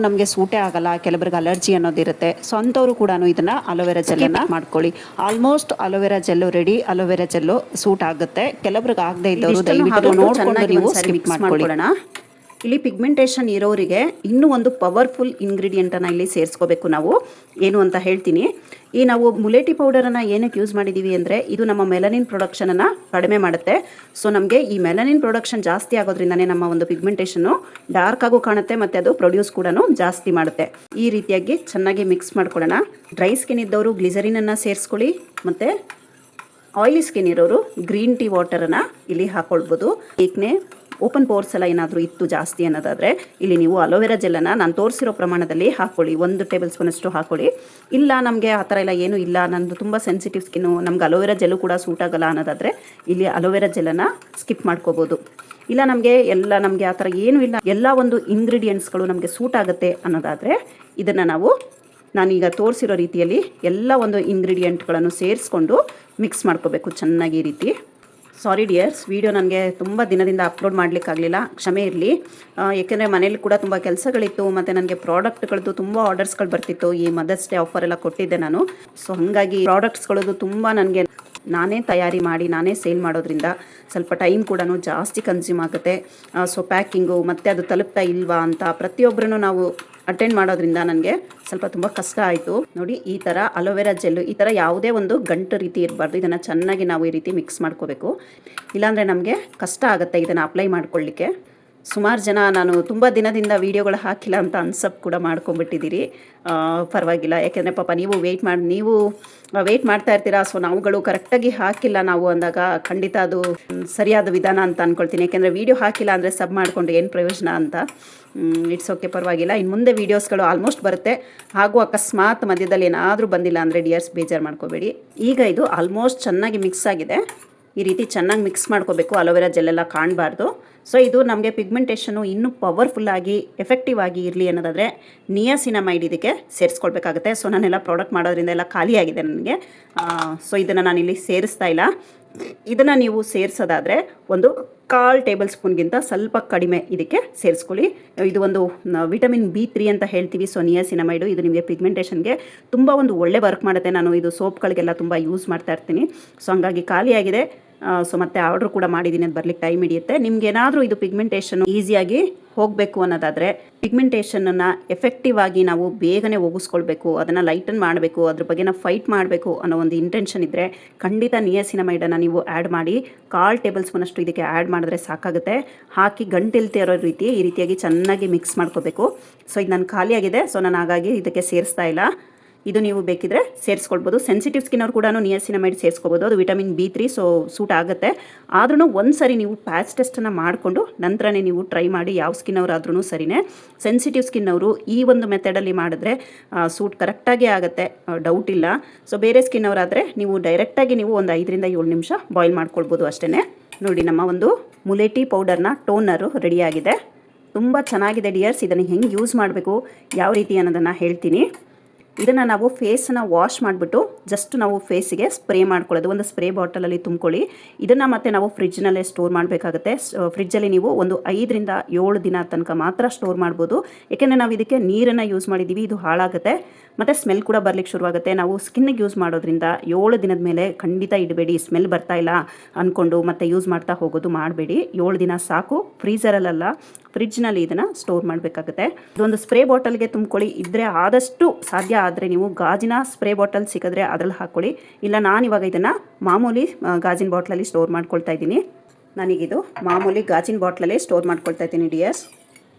ನಮಗೆ ಸೂಟೇ ಆಗಲ್ಲ, ಕೆಲವರಿಗೆ ಅಲರ್ಜಿ ಅನ್ನೋದಿರುತ್ತೆ. ಸೊ ಅಂಥವರು ಕೂಡ ಇದನ್ನು ಅಲೋವೆರಾ ಜೆಲ್ಲನ್ನು ಮಾಡ್ಕೊಳ್ಳಿ. Almost aloe vera gel ready. Aloe vera gel suit ಆಗುತ್ತೆ. ಕೆಲವರಿಗೆ ಆಗದೆ ಇದ್ದವರು ದಯವಿಟ್ಟು ನೋಡಿಕೊಂಡು ನೀವು ಸ್ಕಿಪ್ ಮಾಡ್ಕೊಳ್ಳೋಣ. ಇಲ್ಲಿ ಪಿಗ್ಮೆಂಟೇಷನ್ ಇರೋರಿಗೆ ಇನ್ನೂ ಒಂದು ಪವರ್ಫುಲ್ ಇಂಗ್ರೀಡಿಯೆಂಟನ್ನು ಇಲ್ಲಿ ಸೇರಿಸ್ಕೋಬೇಕು ನಾವು. ಏನು ಅಂತ ಹೇಳ್ತೀನಿ. ಈ ನಾವು ಮುಲೇಟಿ ಪೌಡರನ್ನು ಏನಕ್ಕೆ ಯೂಸ್ ಮಾಡಿದ್ದೀವಿ ಅಂದರೆ ಇದು ನಮ್ಮ ಮೆಲನಿನ್ ಪ್ರೊಡಕ್ಷನನ್ನು ಕಡಿಮೆ ಮಾಡುತ್ತೆ. ಸೊ ನಮಗೆ ಈ ಮೆಲನಿನ್ ಪ್ರೊಡಕ್ಷನ್ ಜಾಸ್ತಿ ಆಗೋದ್ರಿಂದನೇ ನಮ್ಮ ಒಂದು ಪಿಗ್ಮೆಂಟೇಷನ್ನು ಡಾರ್ಕ್ ಆಗೋ ಕಾಣುತ್ತೆ, ಮತ್ತು ಅದು ಪ್ರೊಡ್ಯೂಸ್ ಕೂಡ ಜಾಸ್ತಿ ಮಾಡುತ್ತೆ. ಈ ರೀತಿಯಾಗಿ ಚೆನ್ನಾಗಿ ಮಿಕ್ಸ್ ಮಾಡ್ಕೊಳ್ಳೋಣ. ಡ್ರೈ ಸ್ಕಿನ್ ಇದ್ದವರು ಗ್ಲಿಸರಿನನ್ನು ಸೇರಿಸ್ಕೊಳ್ಳಿ, ಮತ್ತು ಆಯಿಲಿ ಸ್ಕಿನ್ ಇರೋರು ಗ್ರೀನ್ ಟೀ ವಾಟರನ್ನು ಇಲ್ಲಿ ಹಾಕ್ಕೊಳ್ಬೋದು. ಏಕನೆ ಓಪನ್ ಪೋರ್ಸ್ ಎಲ್ಲ ಏನಾದರೂ ಇತ್ತು ಜಾಸ್ತಿ ಅನ್ನೋದಾದರೆ ಇಲ್ಲಿ ನೀವು ಅಲೋವೆರಾ ಜೆಲ್ಲನ್ನು ನಾನು ತೋರಿಸಿರೋ ಪ್ರಮಾಣದಲ್ಲಿ ಹಾಕ್ಕೊಳ್ಳಿ. 1 ಟೇಬಲ್ ಸ್ಪೂನಷ್ಟು ಹಾಕ್ಕೊಳ್ಳಿ. ಇಲ್ಲ ನಮಗೆ ಆ ಥರ ಎಲ್ಲ ಏನೂ ಇಲ್ಲ, ನಂದು ತುಂಬ ಸೆನ್ಸಿಟಿವ್ ಸ್ಕಿನ್ನು, ನಮ್ಗೆ ಅಲೋವೆರಾ ಜೆಲ್ಲು ಕೂಡ ಸೂಟ್ ಆಗಲ್ಲ ಅನ್ನೋದಾದರೆ ಇಲ್ಲಿ ಅಲೋವೆರಾ ಜೆಲ್ಲನ್ನು ಸ್ಕಿಪ್ ಮಾಡ್ಕೋಬೋದು. ಇಲ್ಲ ನಮಗೆ ಆ ಥರ ಏನೂ ಇಲ್ಲ, ಎಲ್ಲ ಒಂದು ಇಂಗ್ರೀಡಿಯೆಂಟ್ಸ್ಗಳು ನಮಗೆ ಸೂಟ್ ಆಗುತ್ತೆ ಅನ್ನೋದಾದರೆ ಇದನ್ನು ನಾನೀಗ ತೋರಿಸಿರೋ ರೀತಿಯಲ್ಲಿ ಎಲ್ಲ ಒಂದು ಇಂಗ್ರೀಡಿಯೆಂಟ್ಗಳನ್ನು ಸೇರಿಸ್ಕೊಂಡು ಮಿಕ್ಸ್ ಮಾಡ್ಕೋಬೇಕು ಚೆನ್ನಾಗಿ ಈ ರೀತಿ. ಸಾರಿ ಡಿಯರ್ಸ್, ವಿಡಿಯೋ ನನಗೆ ತುಂಬ ದಿನದಿಂದ ಅಪ್ಲೋಡ್ ಮಾಡಲಿಕ್ಕಾಗಲಿಲ್ಲ, ಕ್ಷಮೆ ಇರಲಿ. ಏಕೆಂದರೆ ಮನೇಲಿ ಕೂಡ ತುಂಬ ಕೆಲಸಗಳಿತ್ತು, ಮತ್ತು ನನಗೆ ಪ್ರಾಡಕ್ಟ್ಗಳದ್ದು ತುಂಬ ಆರ್ಡರ್ಸ್ಗಳು ಬರ್ತಿತ್ತು. ಈ ಮದರ್ಸ್ ಡೇ ಆಫರ್ ಎಲ್ಲ ಕೊಟ್ಟಿದ್ದೆ ನಾನು. ಸೊ ಹಾಗಾಗಿ ಪ್ರಾಡಕ್ಟ್ಸ್ಗಳದ್ದು ತುಂಬ ನನಗೆ ನಾನೇ ತಯಾರಿ ಮಾಡಿ ನಾನೇ ಸೇಲ್ ಮಾಡೋದ್ರಿಂದ ಸ್ವಲ್ಪ ಟೈಮ್ ಕೂಡ ಜಾಸ್ತಿ ಕನ್ಸ್ಯೂಮ್ ಆಗುತ್ತೆ. ಸೊ ಪ್ಯಾಕಿಂಗು ಮತ್ತು ಅದು ತಲುಪ್ತಾ ಇಲ್ವಾ ಅಂತ ಪ್ರತಿಯೊಬ್ಬರೂ ನಾವು ಅಟೆಂಡ್ ಮಾಡೋದ್ರಿಂದ ನನಗೆ ಸ್ವಲ್ಪ ತುಂಬ ಕಷ್ಟ ಆಯಿತು. ನೋಡಿ, ಈ ಥರ ಅಲೋವೆರಾ ಜೆಲ್ಲು ಈ ಥರ ಯಾವುದೇ ಒಂದು ಗಂಟು ರೀತಿ ಇರಬಾರ್ದು. ಇದನ್ನು ಚೆನ್ನಾಗಿ ನಾವು ಈ ರೀತಿ ಮಿಕ್ಸ್ ಮಾಡ್ಕೋಬೇಕು, ಇಲ್ಲಾಂದರೆ ನಮಗೆ ಕಷ್ಟ ಆಗುತ್ತೆ ಇದನ್ನು ಅಪ್ಲೈ ಮಾಡ್ಕೊಳ್ಳಿಕ್ಕೆ. ಸುಮಾರು ಜನ ನಾನು ತುಂಬ ದಿನದಿಂದ ವೀಡಿಯೋಗಳು ಹಾಕಿಲ್ಲ ಅಂತ ಅನ್ಸಪ್ ಕೂಡ ಮಾಡ್ಕೊಂಬಿಟ್ಟಿದ್ದೀರಿ. ಪರವಾಗಿಲ್ಲ, ಯಾಕೆಂದರೆ ಪಾಪ ನೀವು ವೆಯ್ಟ್ ಮಾಡ್ತಾ ಇರ್ತೀರಾ. ಸೊ ನಾವುಗಳು ಕರೆಕ್ಟಾಗಿ ಹಾಕಿಲ್ಲ ನಾವು ಅಂದಾಗ ಖಂಡಿತ ಅದು ಸರಿಯಾದ ವಿಧಾನ ಅಂತ ಅಂದ್ಕೊಳ್ತೀನಿ. ಯಾಕೆಂದರೆ ವೀಡಿಯೋ ಹಾಕಿಲ್ಲ ಅಂದರೆ ಸಬ್ ಮಾಡಿಕೊಂಡು ಏನು ಪ್ರಯೋಜನ ಅಂತ. ಇಟ್ಸ್ ಓಕೆ, ಪರವಾಗಿಲ್ಲ. ಇನ್ನು ಮುಂದೆ ವೀಡಿಯೋಸ್ಗಳು ಆಲ್ಮೋಸ್ಟ್ ಬರುತ್ತೆ. ಹಾಗೂ ಅಕಸ್ಮಾತ್ ಮಧ್ಯದಲ್ಲಿ ಏನಾದರೂ ಬಂದಿಲ್ಲ ಅಂದರೆ ಡಿಯರ್ಸ್ ಬೇಜಾರು ಮಾಡ್ಕೋಬೇಡಿ. ಈಗ ಇದು ಆಲ್ಮೋಸ್ಟ್ ಚೆನ್ನಾಗಿ ಮಿಕ್ಸ್ ಆಗಿದೆ. ಈ ರೀತಿ ಚೆನ್ನಾಗಿ ಮಿಕ್ಸ್ ಮಾಡ್ಕೋಬೇಕು, ಅಲೋವೆರಾ ಜೆಲ್ಲೆಲ್ಲ ಕಾಣಬಾರ್ದು. ಸೊ ಇದು ನಮಗೆ ಪಿಗ್ಮೆಂಟೇಷನು ಇನ್ನೂ ಪವರ್ಫುಲ್ಲಾಗಿ ಎಫೆಕ್ಟಿವ್ ಆಗಿ ಇರಲಿ ಅನ್ನೋದಾದರೆ ನಿಯಾಸಿನಮೈಡ್ ಇದಕ್ಕೆ ಸೇರಿಸ್ಕೊಳ್ಬೇಕಾಗುತ್ತೆ. ಸೊ ನಾನೆಲ್ಲ ಪ್ರಾಡಕ್ಟ್ ಮಾಡೋದ್ರಿಂದ ಎಲ್ಲ ಖಾಲಿಯಾಗಿದೆ ನನಗೆ. ಸೊ ಇದನ್ನು ನಾನಿಲ್ಲಿ ಸೇರಿಸ್ತಾ ಇಲ್ಲ. ಇದನ್ನು ನೀವು ಸೇರಿಸೋದಾದರೆ ಒಂದು 1/4 ಟೇಬಲ್ ಸ್ಪೂನ್ಗಿಂತ ಸ್ವಲ್ಪ ಕಡಿಮೆ ಇದಕ್ಕೆ ಸೇರಿಸ್ಕೊಳ್ಳಿ. ಇದು ಒಂದು ವಿಟಮಿನ್ B3 ಅಂತ ಹೇಳ್ತೀವಿ. ಸೊ ನಿಯಾಸಿನಮೈಡು ಇದು ನಿಮಗೆ ಪಿಗ್ಮೆಂಟೇಷನ್ಗೆ ತುಂಬ ಒಂದು ಒಳ್ಳೆ ವರ್ಕ್ ಮಾಡುತ್ತೆ. ನಾನು ಇದು ಸೋಪ್ಗಳಿಗೆಲ್ಲ ತುಂಬ ಯೂಸ್ ಮಾಡ್ತಾ ಇರ್ತೀನಿ. ಸೊ ಹಂಗಾಗಿ ಖಾಲಿಯಾಗಿದೆ. ಸೊ ಮತ್ತೆ ಆರ್ಡ್ರ್ ಕೂಡ ಮಾಡಿದ್ದೀನಿ, ಅದು ಬರ್ಲಿಕ್ಕೆ ಟೈಮ್ ಹಿಡಿಯುತ್ತೆ. ನಿಮ್ಗೆ ಏನಾದರೂ ಇದು ಪಿಗ್ಮೆಂಟೇಷನ್ ಈಸಿಯಾಗಿ ಹೋಗಬೇಕು ಅನ್ನೋದಾದರೆ ಪಿಗ್ಮೆಂಟೇಷನನ್ನು ಎಫೆಕ್ಟಿವ್ ಆಗಿ ನಾವು ಬೇಗನೆ ಹೋಗಿಸ್ಕೊಳ್ಬೇಕು, ಅದನ್ನು ಲೈಟನ್ ಮಾಡಬೇಕು, ಅದ್ರ ಬಗ್ಗೆ ನಾವು ಫೈಟ್ ಮಾಡಬೇಕು ಅನ್ನೋ ಒಂದು ಇಂಟೆನ್ಷನ್ ಇದ್ದರೆ ಖಂಡಿತ ನಿಯಾಸಿನಮೈಡನ್ನು ನೀವು ಆ್ಯಡ್ ಮಾಡಿ. 1/4 ಟೇಬಲ್ ಸ್ಪೂನಷ್ಟು ಇದಕ್ಕೆ ಆ್ಯಡ್ ಮಾಡಿದ್ರೆ ಸಾಕಾಗುತ್ತೆ. ಹಾಕಿ ಗಂಟಿಲ್ತೆ ಇರೋ ರೀತಿ ಈ ರೀತಿಯಾಗಿ ಚೆನ್ನಾಗಿ ಮಿಕ್ಸ್ ಮಾಡ್ಕೋಬೇಕು. ಸೊ ಇದು ನಾನು ಖಾಲಿಯಾಗಿದೆ. ಸೊ ನಾನು ಹಾಗಾಗಿ ಇದಕ್ಕೆ ಸೇರಿಸ್ತಾ ಇಲ್ಲ. ಇದು ನೀವು ಬೇಕಿದ್ರೆ ಸೇರಿಸ್ಕೊಳ್ಬೋದು. ಸೆನ್ಸಿಟಿವ್ ಸ್ಕಿನ್ ಅವ್ರು ಕೂಡ ನಿಯಾಸಿನಮೈಡ್ ಸೇರಿಸ್ಕೋಬೋದು. ಅದು ವಿಟಮಿನ್ B3 ಸೊ ಸೂಟ್ ಆಗುತ್ತೆ. ಆದ್ರೂ ಒಂದು ಸರಿ ನೀವು ಪ್ಯಾಚ್ ಟೆಸ್ಟನ್ನು ಮಾಡಿಕೊಂಡು ನಂತರನೇ ನೀವು ಟ್ರೈ ಮಾಡಿ. ಯಾವ ಸ್ಕಿನ್ ಅವರಾದ್ರೂ ಸರಿನೇ. ಸೆನ್ಸಿಟಿವ್ ಸ್ಕಿನ್ ಅವರು ಈ ಒಂದು ಮೆಥಡಲ್ಲಿ ಮಾಡಿದ್ರೆ ಸೂಟ್ ಕರೆಕ್ಟಾಗಿ ಆಗುತ್ತೆ, ಡೌಟ್ ಇಲ್ಲ. ಸೊ ಬೇರೆ ಸ್ಕಿನ್ ಅವರಾದರೆ ನೀವು ಡೈರೆಕ್ಟಾಗಿ ನೀವು ಒಂದು 5 ರಿಂದ 7 ನಿಮಿಷ ಬಾಯ್ಲ್ ಮಾಡ್ಕೊಳ್ಬೋದು ಅಷ್ಟೇ. ನೋಡಿ, ನಮ್ಮ ಒಂದು ಮುಲೇಟಿ ಪೌಡರ್ನ ಟೋನರು ರೆಡಿಯಾಗಿದೆ. ತುಂಬ ಚೆನ್ನಾಗಿದೆ ಡಿಯರ್ಸ್. ಇದನ್ನು ಹೆಂಗೆ ಯೂಸ್ ಮಾಡಬೇಕು, ಯಾವ ರೀತಿ ಅನ್ನೋದನ್ನು ಹೇಳ್ತೀನಿ. ಇದನ್ನು ನಾವು ಫೇಸನ್ನು ವಾಶ್ ಮಾಡಿಬಿಟ್ಟು ಜಸ್ಟ್ ನಾವು ಫೇಸಿಗೆ ಸ್ಪ್ರೇ ಮಾಡ್ಕೊಳ್ಳೋದು. ಒಂದು ಸ್ಪ್ರೇ ಬಾಟಲಲ್ಲಿ ತುಂಬ್ಕೊಳ್ಳಿ. ಇದನ್ನು ಮತ್ತೆ ನಾವು ಫ್ರಿಜ್ನಲ್ಲೇ ಸ್ಟೋರ್ ಮಾಡಬೇಕಾಗುತ್ತೆ. ಫ್ರಿಜ್ಜಲ್ಲಿ ನೀವು ಒಂದು 5 ರಿಂದ 7 ದಿನ ತನಕ ಮಾತ್ರ ಸ್ಟೋರ್ ಮಾಡ್ಬೋದು. ಏಕೆಂದರೆ ನಾವು ಇದಕ್ಕೆ ನೀರನ್ನು ಯೂಸ್ ಮಾಡಿದ್ದೀವಿ, ಇದು ಹಾಳಾಗುತ್ತೆ ಮತ್ತು ಸ್ಮೆಲ್ ಕೂಡ ಬರಲಿಕ್ಕೆ ಶುರುವಾಗುತ್ತೆ. ನಾವು ಸ್ಕಿನ್ನಿಗೆ ಯೂಸ್ ಮಾಡೋದ್ರಿಂದ 7 ದಿನದ ಮೇಲೆ ಖಂಡಿತ ಇಡಬೇಡಿ. ಸ್ಮೆಲ್ ಬರ್ತಾ ಇಲ್ಲ ಅಂದ್ಕೊಂಡು ಮತ್ತೆ ಯೂಸ್ ಮಾಡ್ತಾ ಹೋಗೋದು ಮಾಡಬೇಡಿ. 7 ದಿನ ಸಾಕು. ಫ್ರೀಝರಲ್ಲ, ಫ್ರಿಡ್ಜ್ನಲ್ಲಿ ಇದನ್ನು ಸ್ಟೋರ್ ಮಾಡಬೇಕಾಗುತ್ತೆ. ಇದೊಂದು ಸ್ಪ್ರೇ ಬಾಟಲ್ಗೆ ತುಂಬ್ಕೊಳ್ಳಿ. ಇದ್ದರೆ ಆದಷ್ಟು ಸಾಧ್ಯ ಆದರೆ ನೀವು ಗಾಜಿನ ಸ್ಪ್ರೇ ಬಾಟಲ್ ಸಿಕ್ಕಿದ್ರೆ ಅದರಲ್ಲಿ ಹಾಕ್ಕೊಳ್ಳಿ. ಇಲ್ಲ, ನಾನಿವಾಗ ಇದನ್ನು ಮಾಮೂಲಿ ಗಾಜಿನ ಬಾಟ್ಲಲ್ಲಿ ಸ್ಟೋರ್ ಮಾಡ್ಕೊಳ್ತಾ ಇದ್ದೀನಿ. ನನಗಿದು ಮಾಮೂಲಿ ಗಾಜಿನ ಬಾಟ್ಲಲ್ಲೇ ಸ್ಟೋರ್ ಮಾಡ್ಕೊಳ್ತಾ ಇದ್ದೀನಿ ಡಿಯರ್ಸ್.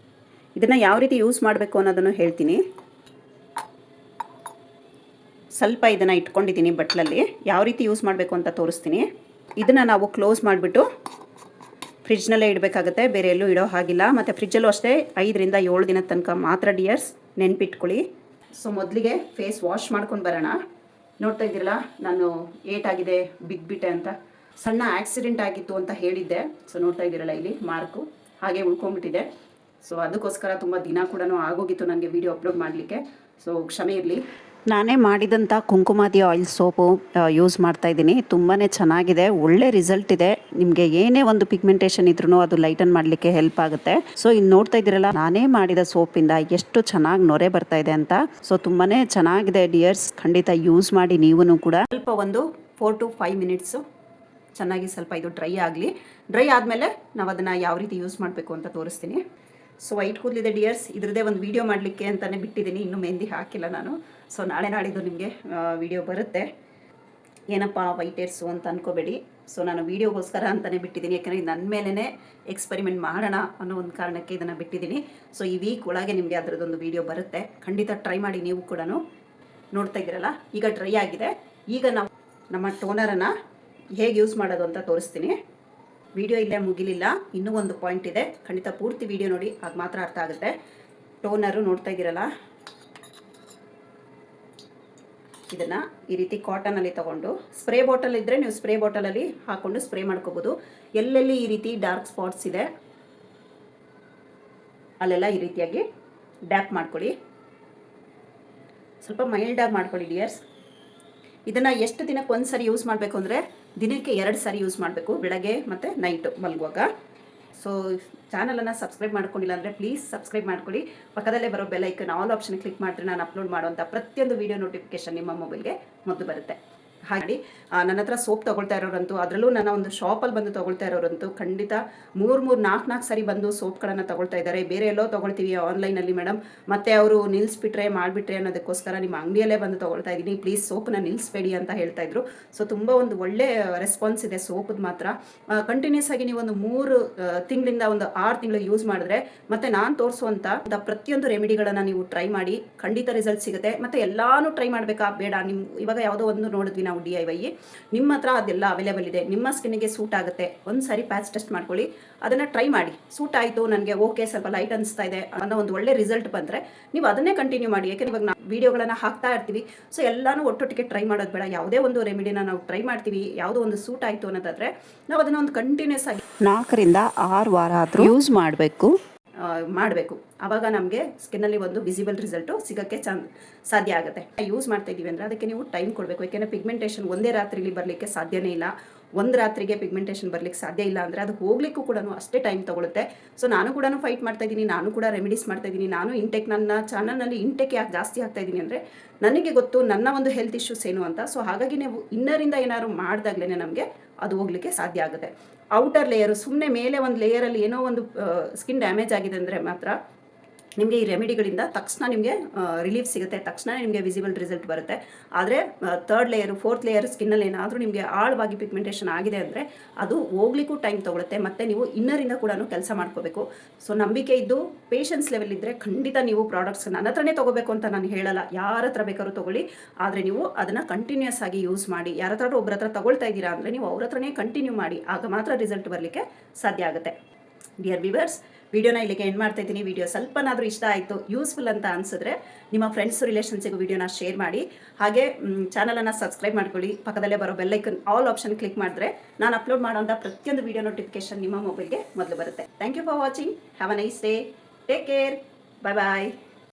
ಇದನ್ನು ಯಾವ ರೀತಿ ಯೂಸ್ ಮಾಡಬೇಕು ಅನ್ನೋದನ್ನು ಹೇಳ್ತೀನಿ. ಸ್ವಲ್ಪ ಇದನ್ನು ಇಟ್ಕೊಂಡಿದ್ದೀನಿ ಬಟ್ಲಲ್ಲಿ. ಯಾವ ರೀತಿ ಯೂಸ್ ಮಾಡಬೇಕು ಅಂತ ತೋರಿಸ್ತೀನಿ. ಇದನ್ನು ನಾವು ಕ್ಲೋಸ್ ಮಾಡಿಬಿಟ್ಟು ಫ್ರಿಡ್ಜ್ನಲ್ಲೇ ಇಡಬೇಕಾಗುತ್ತೆ, ಬೇರೆ ಎಲ್ಲೂ ಇಡೋ ಹಾಗಿಲ್ಲ. ಮತ್ತು ಫ್ರಿಡ್ಜಲ್ಲೂ ಅಷ್ಟೇ 5 ರಿಂದ 7 ದಿನದ ತನಕ ಮಾತ್ರ ಡಿಯರ್ಸ್, ನೆನ್ಪಿಟ್ಕೊಳ್ಳಿ. ಸೊ ಮೊದಲಿಗೆ ಫೇಸ್ ವಾಶ್ ಮಾಡ್ಕೊಂಡು ಬರೋಣ. ನೋಡ್ತಾ ಇದ್ದೀರಲ್ಲ, ನಾನು ಏಟಾಗಿದೆ ಬಿದ್ದುಬಿಟ್ಟೆ ಅಂತ, ಸಣ್ಣ ಆಕ್ಸಿಡೆಂಟ್ ಆಗಿತ್ತು ಅಂತ ಹೇಳಿದ್ದೆ. ಸೊ ನೋಡ್ತಾ ಇದ್ದೀರಲ್ಲ, ಇಲ್ಲಿ ಮಾರ್ಕು ಹಾಗೆ ಉಳ್ಕೊಂಡ್ಬಿಟ್ಟಿದೆ. ಸೊ ಅದಕ್ಕೋಸ್ಕರ ತುಂಬ ದಿನ ಕೂಡ ಆಗೋಗಿತ್ತು ನನಗೆ ವಿಡಿಯೋ ಅಪ್ಲೋಡ್ ಮಾಡಲಿಕ್ಕೆ. ಸೊ ಕ್ಷಮೆ ಇರಲಿ. ನಾನೇ ಮಾಡಿದಂಥ ಕುಂಕುಮಾದಿ ಆಯಿಲ್ ಸೋಪು ಯೂಸ್ ಮಾಡ್ತಾಯಿದ್ದೀನಿ. ತುಂಬಾ ಚೆನ್ನಾಗಿದೆ, ಒಳ್ಳೆ ರಿಸಲ್ಟ್ ಇದೆ. ನಿಮಗೆ ಏನೇ ಒಂದು ಪಿಗ್ಮೆಂಟೇಷನ್ ಇದ್ರೂ ಅದು ಲೈಟನ್ ಮಾಡಲಿಕ್ಕೆ ಹೆಲ್ಪ್ ಆಗುತ್ತೆ. ಸೊ ಇಲ್ಲಿ ನೋಡ್ತಾ ಇದ್ದೀರಲ್ಲ, ನಾನೇ ಮಾಡಿದ ಸೋಪಿಂದ ಎಷ್ಟು ಚೆನ್ನಾಗಿ ನೊರೆ ಬರ್ತಾ ಇದೆ ಅಂತ. ಸೊ ತುಂಬಾ ಚೆನ್ನಾಗಿದೆ ಡಿಯರ್ಸ್, ಖಂಡಿತ ಯೂಸ್ ಮಾಡಿ ನೀವು ಕೂಡ. ಸ್ವಲ್ಪ ಒಂದು 4 to 5 ಮಿನಿಟ್ಸು ಚೆನ್ನಾಗಿ ಸ್ವಲ್ಪ ಇದು ಡ್ರೈ ಆಗಲಿ. ಡ್ರೈ ಆದಮೇಲೆ ನಾವು ಅದನ್ನು ಯಾವ ರೀತಿ ಯೂಸ್ ಮಾಡಬೇಕು ಅಂತ ತೋರಿಸ್ತೀನಿ. ಸೊ ವೈಟ್ ಕೂದಲಿದೆ ಡಿಯರ್ಸ್, ಇದ್ರದ್ದೇ ಒಂದು ವೀಡಿಯೋ ಮಾಡಲಿಕ್ಕೆ ಅಂತಲೇ ಬಿಟ್ಟಿದ್ದೀನಿ. ಇನ್ನೂ ಮೆಹಂದಿ ಹಾಕಿಲ್ಲ ನಾನು. ಸೊ ನಾಳೆ ನಾಡಿದ್ದು ನಿಮಗೆ ವಿಡಿಯೋ ಬರುತ್ತೆ. ಏನಪ್ಪ ವೈಟ್ ಹೇರ್ಸು ಅಂತ ಅಂದ್ಕೋಬೇಡಿ. ಸೊ ನಾನು ವೀಡಿಯೋಗೋಸ್ಕರ ಅಂತಲೇ ಬಿಟ್ಟಿದ್ದೀನಿ, ಯಾಕಂದರೆ ನನ್ನ ಮೇಲೇ ಎಕ್ಸ್ಪೆರಿಮೆಂಟ್ ಮಾಡೋಣ ಅನ್ನೋ ಒಂದು ಕಾರಣಕ್ಕೆ ಇದನ್ನು ಬಿಟ್ಟಿದ್ದೀನಿ. ಸೊ ಈ ವೀಕ್ ಒಳಗೆ ನಿಮಗೆ ಅದರದ್ದೊಂದು ವೀಡಿಯೋ ಬರುತ್ತೆ, ಖಂಡಿತ ಟ್ರೈ ಮಾಡಿ ನೀವು ಕೂಡ. ನೋಡ್ತಾ ಇದ್ದೀರಲ್ಲ, ಈಗ ಡ್ರೈ ಆಗಿದೆ. ಈಗ ನಾವು ನಮ್ಮ ಟೋನರನ್ನು ಹೇಗೆ ಯೂಸ್ ಮಾಡೋದು ಅಂತ ತೋರಿಸ್ತೀನಿ. ವಿಡಿಯೋ ಇಲ್ಲೇ ಮುಗಿಲಿಲ್ಲ, ಇನ್ನೂ ಒಂದು ಪಾಯಿಂಟ್ ಇದೆ, ಖಂಡಿತ ಪೂರ್ತಿ ವಿಡಿಯೋ ನೋಡಿ, ಅದು ಮಾತ್ರ ಅರ್ಥ ಆಗುತ್ತೆ. ಟೋನರು ನೋಡ್ತಾ ಇದ್ದೀರಲ್ಲ, ಇದನ್ನು ಈ ರೀತಿ ಕಾಟನಲ್ಲಿ ತೊಗೊಂಡು, ಸ್ಪ್ರೇ ಬಾಟಲ್ ಇದ್ದರೆ ನೀವು ಸ್ಪ್ರೇ ಬಾಟಲಲ್ಲಿ ಹಾಕ್ಕೊಂಡು ಸ್ಪ್ರೇ ಮಾಡ್ಕೋಬೋದು. ಎಲ್ಲೆಲ್ಲಿ ಈ ರೀತಿ ಡಾರ್ಕ್ ಸ್ಪಾಟ್ಸ್ ಇದೆ ಅಲ್ಲೆಲ್ಲ ಈ ರೀತಿಯಾಗಿ ಡ್ಯಾಪ್ ಮಾಡ್ಕೊಳ್ಳಿ. ಸ್ವಲ್ಪ ಮೈಲ್ಡಾಗಿ ಮಾಡ್ಕೊಳ್ಳಿ ಡಿಯರ್ಸ್. ಇದನ್ನು ಎಷ್ಟು ದಿನಕ್ಕೆ ಒಂದು ಸರಿ ಯೂಸ್ ಮಾಡಬೇಕು ಅಂದರೆ ದಿನಕ್ಕೆ 2 ಸಾರಿ ಯೂಸ್ ಮಾಡಬೇಕು, ಬೆಳಗ್ಗೆ ಮತ್ತು ನೈಟು ಮಲಗುವಾಗ. ಸೊ ಚಾನಲನ್ನು ಸಬ್ಸ್ಕ್ರೈಬ್ ಮಾಡ್ಕೊಂಡಿಲ್ಲ ಅಂದರೆ ಪ್ಲೀಸ್ ಸಬ್ಸ್ಕ್ರೈಬ್ ಮಾಡ್ಕೊಳ್ಳಿ. ಪಕ್ಕದಲ್ಲೇ ಬರೋ bell icon all option click ಮಾಡಿದ್ರೆ ನಾನು ಅಪ್ಲೋಡ್ ಮಾಡುವಂಥ ಪ್ರತಿಯೊಂದು ವೀಡಿಯೋ ನೋಟಿಫಿಕೇಷನ್ ನಿಮ್ಮ ಮೊಬೈಲ್ಗೆ ಮೊದಲು ಬರುತ್ತೆ. ಹಾಗೆ ನನ್ನ ಹತ್ರ ಸೋಪ್ ತೊಗೊಳ್ತಾ ಇರೋರಂತೂ, ಅದರಲ್ಲೂ ನನ್ನ ಒಂದು ಶಾಪಲ್ಲಿ ಬಂದು ತೊಗೊಳ್ತಾ ಇರೋರಂತೂ ಖಂಡಿತ 3-4 ಸಾರಿ ಬಂದು ಸೋಪ್ಗಳನ್ನು ತೊಗೊಳ್ತಾ ಇದ್ದಾರೆ. ಬೇರೆ ಎಲ್ಲೋ ತೊಗೊಳ್ತೀವಿ ಆನ್ಲೈನಲ್ಲಿ ಮೇಡಮ್, ಮತ್ತು ಅವರು ನಿಲ್ಲಿಸ್ಬಿಟ್ರೆ ಮಾಡಿಬಿಟ್ರೆ ಅನ್ನೋದಕ್ಕೋಸ್ಕರ ನಿಮ್ಮ ಅಂಗಡಿಯಲ್ಲೇ ಬಂದು ತೊಗೊಳ್ತಾ ಇದ್ದೀನಿ, ಪ್ಲೀಸ್ ಸೋಪನ್ನ ನಿಲ್ಲಿಸ್ಬೇಡಿ ಅಂತ ಹೇಳ್ತಾಯಿದ್ರು. ಸೊ ತುಂಬ ಒಂದು ಒಳ್ಳೆ ರೆಸ್ಪಾನ್ಸ್ ಇದೆ ಸೋಪದ ಮಾತ್ರ. ಕಂಟಿನ್ಯೂಸ್ ಆಗಿ ನೀವು ಒಂದು 3 ತಿಂಗಳಿಂದ ಒಂದು 6 ತಿಂಗಳು ಯೂಸ್ ಮಾಡಿದ್ರೆ ಮತ್ತು ನಾನು ತೋರಿಸುವಂಥ ಪ್ರತಿಯೊಂದು ರೆಮಿಡಿಗಳನ್ನು ನೀವು ಟ್ರೈ ಮಾಡಿ, ಖಂಡಿತ ರಿಸಲ್ಟ್ ಸಿಗುತ್ತೆ. ಮತ್ತು ಎಲ್ಲಾನು ಟ್ರೈ ಮಾಡಬೇಕಾ ಬೇಡ, ನಿಮ್ಮ ಇವಾಗ ಯಾವುದೋ ಒಂದು ನೋಡಿದ್ವಿ ನಾವು ನಾವು DIY. ನಿಮ್ಮ ಹತ್ರ ಅದೆಲ್ಲ ಅವೈಲೇಬಲ್ ಇದೆ, ನಿಮ್ಮ ಸ್ಕಿನ್ನಿಗೆ ಸೂಟ್ ಆಗುತ್ತೆ. ಒಂದು ಸಾರಿ ಪ್ಯಾಚ್ ಟೆಸ್ಟ್ ಮಾಡ್ಕೊಳ್ಳಿ, ಅದನ್ನು ಟ್ರೈ ಮಾಡಿ. ಸೂಟ್ ಆಯಿತು, ನನಗೆ ಓಕೆ ಸ್ವಲ್ಪ ಲೈಟ್ ಅನಿಸ್ತಾ ಇದೆ ಅನ್ನೋ ಒಂದು ಒಳ್ಳೆ ರಿಸಲ್ಟ್ ಬಂದರೆ ನೀವು ಅದನ್ನೇ ಕಂಟಿನ್ಯೂ ಮಾಡಿ. ಯಾಕೆಂದರೆ ಇವಾಗ ನಾವು ವೀಡಿಯೋಗಳನ್ನು ಹಾಕ್ತಾ ಇರ್ತೀವಿ, ಸೊ ಎಲ್ಲನೂ ಒಟ್ಟೊಟ್ಟಿಗೆ ಟ್ರೈ ಮಾಡೋದು ಬೇಡ. ಯಾವುದೇ ಒಂದು ರೆಮಿಡಿನ ನಾವು ಟ್ರೈ ಮಾಡ್ತೀವಿ, ಯಾವುದೋ ಒಂದು ಸೂಟ್ ಆಯಿತು ಅನ್ನೋದಾದರೆ ನಾವು ಅದನ್ನು ಒಂದು ಕಂಟಿನ್ಯೂಸ್ ಆಗಿ 4 ರಿಂದ 6 ವಾರ ಆದರೂ ಯೂಸ್ ಮಾಡಬೇಕು. ಆವಾಗ ನಮಗೆ ಸ್ಕಿನ್ನಲ್ಲಿ ಒಂದು ವಿಸಿಬಲ್ ರಿಸಲ್ಟು ಸಿಗೋಕ್ಕೆ ಸಾಧ್ಯ ಆಗುತ್ತೆ. ಯೂಸ್ ಮಾಡ್ತಾ ಇದ್ದೀವಿ ಅಂದರೆ ಅದಕ್ಕೆ ನೀವು ಟೈಮ್ ಕೊಡಬೇಕು. ಯಾಕೆಂದರೆ ಪಿಗ್ಮೆಂಟೇಷನ್ ಒಂದೇ ರಾತ್ರಿಲಿ ಬರಲಿಕ್ಕೆ ಸಾಧ್ಯನೇ ಇಲ್ಲ. ಒಂದು ರಾತ್ರಿಗೆ ಪಿಗ್ಮೆಂಟೇಷನ್ ಬರಲಿಕ್ಕೆ ಸಾಧ್ಯ ಇಲ್ಲ ಅಂದರೆ ಅದು ಹೋಗ್ಲಿಕ್ಕೂ ಕೂಡ ಅಷ್ಟೇ ಟೈಮ್ ತೊಗೊಳುತ್ತೆ. ಸೊ ನಾನು ಕೂಡ ಫೈಟ್ ಮಾಡ್ತಾ ಇದ್ದೀನಿ, ನಾನು ಕೂಡ ರೆಮಿಡೀಸ್ ಮಾಡ್ತಾ ಇದ್ದೀನಿ. ನಾನು ಇಂಟೆಕ್, ನನ್ನ ಚಾನಲ್ನಲ್ಲಿ ಇಂಟೆಕ್ ಯಾಕೆ ಜಾಸ್ತಿ ಆಗ್ತಾ ಇದ್ದೀನಿ ಅಂದರೆ ನನಗೆ ಗೊತ್ತು ನನ್ನ ಒಂದು ಹೆಲ್ತ್ ಇಶ್ಯೂಸ್ ಏನು ಅಂತ. ಸೊ ಹಾಗಾಗಿ ನೀವು ಇನ್ನರಿಂದ ಏನಾದ್ರು ಮಾಡಿದಾಗಲೇ ನಮಗೆ ಅದು ಹೋಗ್ಲಿಕ್ಕೆ ಸಾಧ್ಯ ಆಗುತ್ತೆ. ಔಟರ್ ಲೇಯರು ಸುಮ್ಮನೆ ಮೇಲೆ ಒಂದು ಲೇಯರಲ್ಲಿ ಏನೋ ಒಂದು ಸ್ಕಿನ್ ಡ್ಯಾಮೇಜ್ ಆಗಿದೆ ಅಂದರೆ ಮಾತ್ರ ನಿಮಗೆ ಈ ರೆಮಿಡಿಗಳಿಂದ ತಕ್ಷಣ ನಿಮಗೆ ರಿಲೀಫ್ ಸಿಗುತ್ತೆ, ತಕ್ಷಣ ನಿಮಗೆ ವಿಸಿಬಲ್ ರಿಸಲ್ಟ್ ಬರುತ್ತೆ. ಆದರೆ 3rd ಲೇಯರು 4th ಲೇಯರ್ ಸ್ಕಿನ್ನಲ್ಲಿ ಏನಾದರೂ ನಿಮಗೆ ಆಳವಾಗಿ ಪಿಗ್ಮೆಂಟೇಷನ್ ಆಗಿದೆ ಅಂದರೆ ಅದು ಹೋಗ್ಲಿಕ್ಕೂ ಟೈಮ್ ತೊಗೊಳುತ್ತೆ. ಮತ್ತು ನೀವು ಇನ್ನರಿಂದ ಕೂಡ ಕೆಲಸ ಮಾಡ್ಕೋಬೇಕು. ಸೊ ನಂಬಿಕೆ ಇದ್ದು ಪೇಷನ್ಸ್ ಲೆವೆಲ್ ಇದ್ದರೆ ಖಂಡಿತ ನೀವು ಪ್ರಾಡಕ್ಟ್ಸ್ ನನ್ನ ಹತ್ರನೇ ತೊಗೋಬೇಕು ಅಂತ ನಾನು ಹೇಳಲ್ಲ, ಯಾರ ಹತ್ರ ಬೇಕಾದ್ರೂ ತೊಗೊಳ್ಳಿ. ಆದರೆ ನೀವು ಅದನ್ನು ಕಂಟಿನ್ಯೂಸ್ ಆಗಿ ಯೂಸ್ ಮಾಡಿ. ಯಾರ ಹತ್ರ ಒಬ್ಬರ ಹತ್ರ ತೊಗೊಳ್ತಾ ಇದ್ದೀರಾ ಅಂದರೆ ನೀವು ಅವ್ರ ಹತ್ರನೇ ಕಂಟಿನ್ಯೂ ಮಾಡಿ, ಆಗ ಮಾತ್ರ ರಿಸಲ್ಟ್ ಬರಲಿಕ್ಕೆ ಸಾಧ್ಯ ಆಗುತ್ತೆ. ಡಿಯರ್ ವ್ಯೂವರ್ಸ್, ವಿಡಿಯೋನ ಇಲ್ಲಿಗೆ ಎಂಡ್ ಮಾಡ್ತಾ ಇದ್ದೀನಿ. ವಿಡಿಯೋ ಸ್ವಲ್ಪನಾದರೂ ಇಷ್ಟ ಆಯಿತು, ಯೂಸ್ಫುಲ್ ಅಂತ ಅನಿಸಿದ್ರೆ ನಿಮ್ಮ ಫ್ರೆಂಡ್ಸ್ ರಿಲೇಷನ್ಸಿಗೂ ವಿಡಿಯೋನ ಶೇರ್ ಮಾಡಿ. ಹಾಗೆ ಚಾನಲನ್ನು ಸಬ್ಸ್ಕ್ರೈಬ್ ಮಾಡ್ಕೊಳ್ಳಿ. ಪಕ್ಕದಲ್ಲೇ ಬರೋ ಬೆಲ್ಲೈಕನ್ ಆಲ್ ಆಪ್ಷನ್ ಕ್ಲಿಕ್ ಮಾಡಿದ್ರೆ ನಾನು ಅಪ್ಲೋಡ್ ಮಾಡೋಂಥ ಪ್ರತಿಯೊಂದು ವಿಡಿಯೋ ನೋಟಿಫಿಕೇಶನ್ ನಿಮ್ಮ ಮೊಬೈಲ್ಗೆ ಮೊದಲು ಬರುತ್ತೆ. Thank you for watching. Have a nice day. Take care. Bye bye.